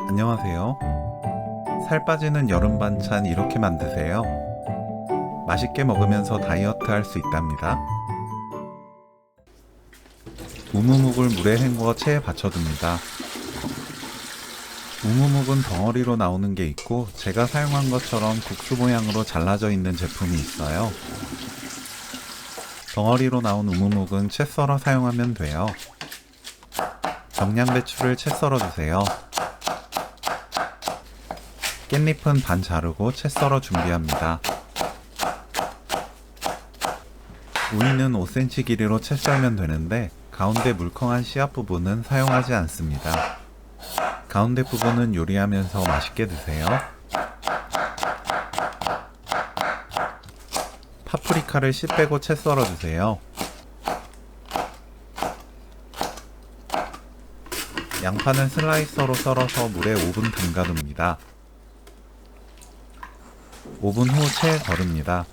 안녕하세요. 살 빠지는 여름 반찬 이렇게 만드세요. 맛있게 먹으면서 다이어트 할 수 있답니다. 우무묵을 물에 헹궈 체에 받쳐둡니다. 우무묵은 덩어리로 나오는 게 있고 제가 사용한 것처럼 국수 모양으로 잘라져 있는 제품이 있어요. 덩어리로 나온 우무묵은 채 썰어 사용하면 돼요. 정량배추를 채 썰어 주세요. 깻잎은 반 자르고 채 썰어 준비합니다. 우이는 5cm 길이로 채 썰면 되는데 가운데 물컹한 씨앗 부분은 사용하지 않습니다. 가운데 부분은 요리하면서 맛있게 드세요. 파프리카를 씨 빼고 채 썰어 주세요. 양파는 슬라이서로 썰어서 물에 5분 담가둡니다. 5분 후 체에 덜읍니다.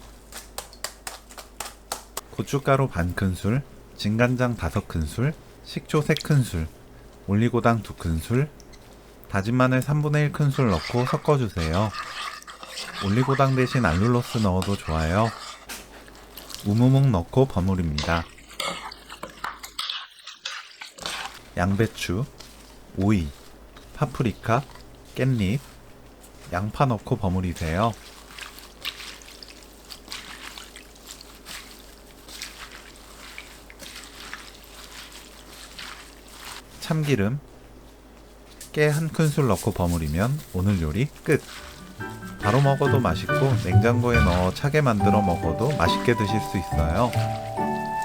고춧가루 반 큰술, 진간장 5큰술, 식초 3큰술, 올리고당 2큰술, 다진 마늘 3분의 1 큰술 넣고 섞어주세요. 올리고당 대신 알룰로스 넣어도 좋아요. 우무묵 넣고 버무립니다. 양배추, 오이, 파프리카, 깻잎, 양파 넣고 버무리세요. 참기름, 깨 1큰술 넣고 버무리면 오늘 요리 끝! 바로 먹어도 맛있고 냉장고에 넣어 차게 만들어 먹어도 맛있게 드실 수 있어요.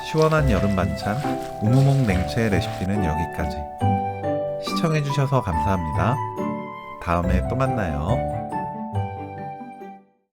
시원한 여름 반찬 우무묵 냉채 레시피는 여기까지. 시청해주셔서 감사합니다. 다음에 또 만나요.